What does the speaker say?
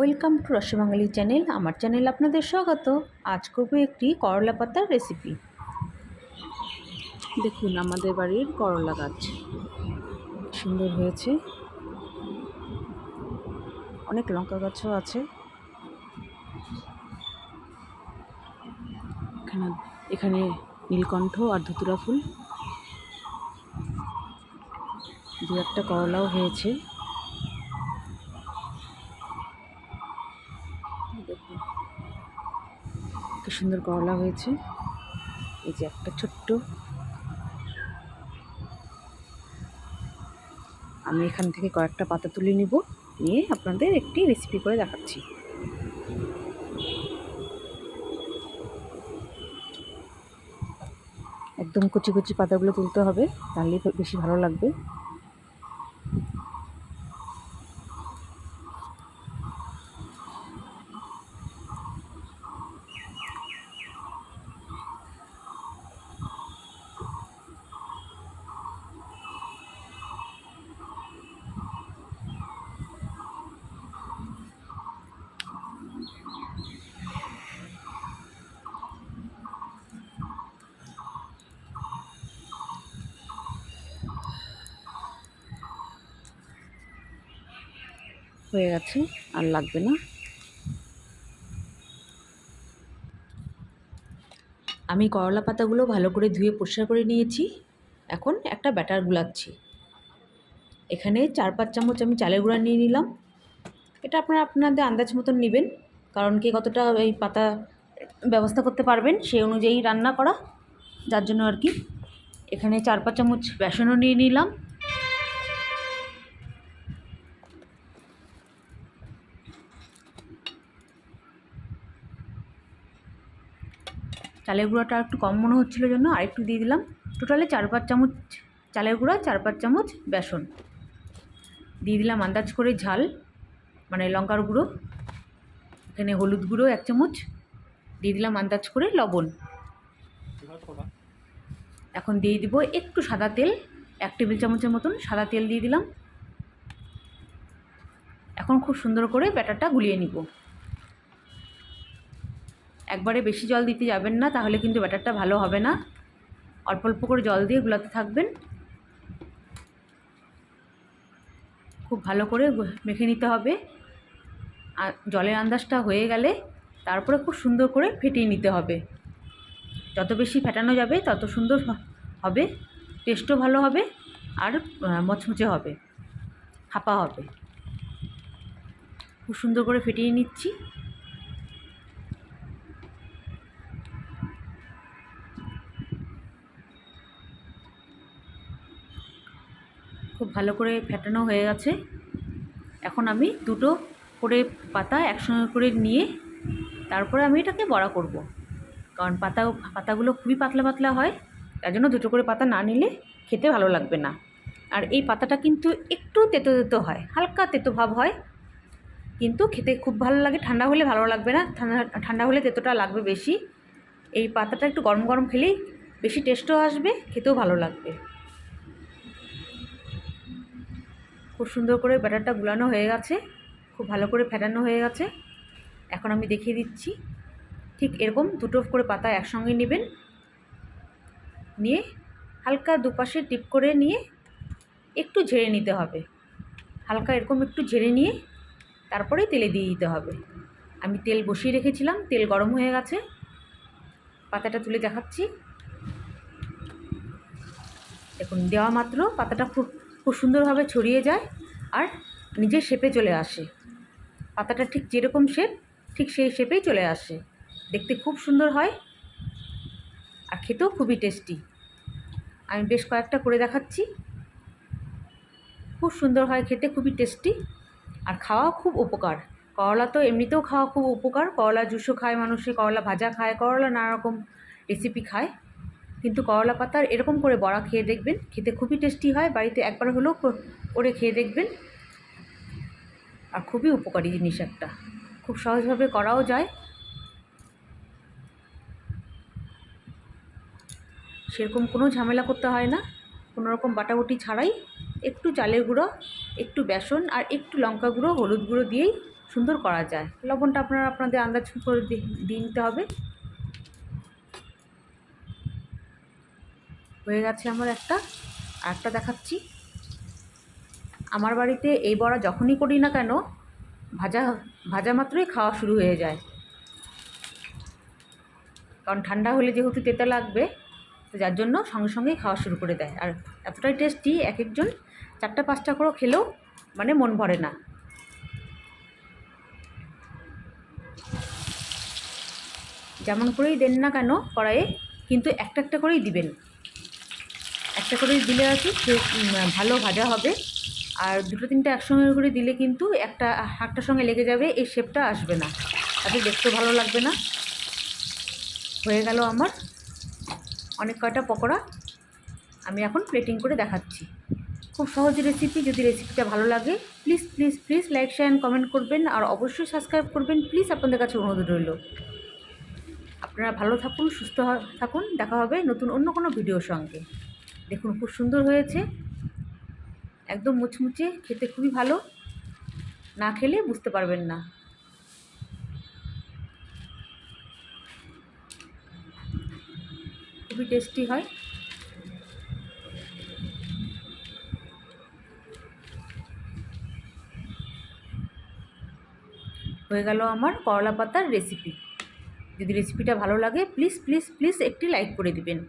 Welcome to Rasbangali channel. আমার channel আপনাদের স্বাগত। আজ করব একটি করলা পাতার রেসিপি। দেখুন আমাদের বাড়ির করলা গাছ সুন্দর হয়েছে, অনেক লঙ্কা গাছও আছে। এখানে নীলকণ্ঠ আর ধুতুরা ফুল, দু একটা করলাও হয়েছে। দেখুন কি সুন্দর করলা হয়েছে। এই যে একটা ছোট্ট, আমি এখান থেকে কয়েকটা পাতা তুলে নিব, নিয়ে আপনাদের একটি রেসিপি করে দেখাচ্ছি। একদম কচি কচি পাতাগুলো তুলতে হবে, তাহলে বেশি ভালো লাগবে। হয়ে গেছে, আর লাগবে না। আমি করলা পাতাগুলো ভালো করে ধুয়ে পরিষ্কার করে নিয়েছি। এখন একটা ব্যাটার গুলাচ্ছি। এখানে 4-5 চামচ আমি চালের গুঁড়া নিয়ে নিলাম। এটা আপনারা আপনাদের আন্দাজ মতন নেবেন, কারণ কে কতটা এই পাতা ব্যবস্থা করতে পারবেন সেই অনুযায়ী রান্না করা, যার জন্য আর কি। এখানে 4-5 চামচ বেসনও নিয়ে নিলাম। চালের গুঁড়াটা একটু কম মনে হচ্ছিলো জন্য আরেকটু দিয়ে দিলাম। টোটালে 4-5 চামচ চালের গুঁড়া, 4-5 চামচ বেসন দিয়ে দিলাম। আন্দাজ করে ঝাল, মানে লঙ্কার গুঁড়ো। এখানে হলুদ গুঁড়ো 1 চামচ দিয়ে দিলাম, আন্দাজ করে লবণ। এখন দিয়ে দিব একটু সাদা তেল, 1 টেবিল চামচের মতন সাদা তেল দিয়ে দিলাম। এখন খুব সুন্দর করে ব্যাটারটা গুলিয়ে নিব। একবারে বেশি জল দিতে যাবেন না, তাহলে কিন্তু ব্যাটারটা ভালো হবে না। অল্প অল্প করে জল দিয়ে গুলাতে থাকবেন। খুব ভালো করে মেখে নিতে হবে। আর জলের আন্দাজটা হয়ে গেলে তারপরে খুব সুন্দর করে ফেটিয়ে নিতে হবে। যত বেশি ফেটানো যাবে তত সুন্দর হবে, টেস্টও ভালো হবে, আর মচমচে হবে, ফাঁপা হবে। খুব সুন্দর করে ফেটিয়ে নিচ্ছি। খুব ভালো করে ফেটানো হয়ে গেছে। এখন আমি দুটো করে পাতা একসঙ্গে করে নিয়ে তারপরে আমি এটাকে বড়া করব, কারণ পাতাগুলো খুবই পাতলা পাতলা হয়। তার জন্য দুটো করে পাতা না নিলে খেতে ভালো লাগবে না। আর এই পাতাটা কিন্তু একটু তেতো তেতো হয়, হালকা তেতো ভাব হয়, কিন্তু খেতে খুব ভালো লাগে। ঠান্ডা হলে ভালো লাগবে না, ঠান্ডা হলে তেতোটা লাগবে বেশি। এই পাতাটা একটু গরম গরম খেলেই বেশি টেস্টও আসবে, খেতেও ভালো লাগবে। খুব সুন্দর করে ব্যাটারটা গুলানো হয়ে গেছে, খুব ভালো করে ফেটানো হয়ে গেছে। এখন আমি দেখিয়ে দিচ্ছি। ঠিক এরকম দুটো করে পাতা একসঙ্গে নেবেন, নিয়ে হালকা দুপাশে টিপ করে নিয়ে একটু ঝেড়ে নিতে হবে। হালকা এরকম একটু ঝেড়ে নিয়ে তারপরে তেলে দিয়ে দিতে হবে। আমি তেল বসিয়ে রেখেছিলাম, তেল গরম হয়ে গেছে। পাতাটা তুলে দেখাচ্ছি। দেখুন, দেওয়া মাত্র পাতাটা খুব খুব সুন্দরভাবে ছড়িয়ে যায় আর নিজের শেপে চলে আসে। পাতাটা ঠিক যেরকম শেপ, ঠিক সেই শেপেই চলে আসে। দেখতে খুব সুন্দর হয় আর খেতেও খুবই টেস্টি। আমি বেশ কয়েকটা করে দেখাচ্ছি। খুব সুন্দর হয় খেতে, খুবই টেস্টি, আর খাওয়া খুব উপকার। করলা তো এমনিতেও খাওয়া খুব উপকার। করলা জুসও খায় মানুষে, করলা ভাজা খায়, করলা নানা রকম রেসিপি খায়। কিন্তু করলা পাতার এরকম করে বড়া খেয়ে দেখবেন, খেতে খুবই টেস্টি হয়। বাড়িতে একবার হলেও করে খেয়ে দেখবেন। আর খুবই উপকারী জিনিস একটা, খুব সহজভাবে করাও যায়। সেরকম কোনো ঝামেলা করতে হয় না, কোনো রকম বাটাবুটি ছাড়াই একটু চালের গুঁড়ো, একটু বেসন আর একটু লঙ্কা গুঁড়ো, হলুদ গুঁড়ো দিয়েই সুন্দর করা যায়। লবণটা আপনারা আপনাদের আন্দাজ করে দিয়ে নিতে হবে। হয়ে গেছে আমার আরেকটা দেখাচ্ছি। আমার বাড়িতে এই বড়া যখনই করি না কেন ভাজা ভাজা মাত্রই খাওয়া শুরু হয়ে যায়, কারণ ঠান্ডা হলে যেহেতু তেতো লাগবে, তো যার জন্য সঙ্গে সঙ্গেই খাওয়া শুরু করে দেয়। আর এতটাই টেস্টি, এক একজন 4টা-5টা করে খেলেও মানে মন ভরে না। যেমন করেই দেন না কেন কড়াইয়ে, কিন্তু একটা একটা করেই দিবেন। একটা করেই দিলে আর কি ভালো ভাজা হবে। আর 2-3টা একসঙ্গে করে দিলে কিন্তু একটার সঙ্গে লেগে যাবে, এই শেপটা আসবে না, তাতে দেখতেও ভালো লাগবে না। হয়ে গেল আমার অনেক কয়টা পকোড়া। আমি এখন প্লেটিং করে দেখাচ্ছি। খুব সহজ রেসিপি। যদি রেসিপিটা ভালো লাগে please please please like share and comment করবেন, আর অবশ্যই সাবস্ক্রাইব করবেন প্লিজ, আপনাদের কাছে অনুরোধ রইল। আপনারা ভালো থাকুন, সুস্থ থাকুন। দেখা হবে নতুন অন্য কোনো ভিডিওর সঙ্গে। দেখুন খুব সুন্দর হয়েছে, একদম মুচমুচে, খেতে খুবই ভালো, না খেলে বুঝতে পারবেন না। খুবই টেস্টি হয়। হয়ে গেল আমার করলা পাতার রেসিপি। যদি রেসিপিটা ভালো লাগে প্লিজ প্লিজ প্লিজ একটি লাইক করে দিবেন।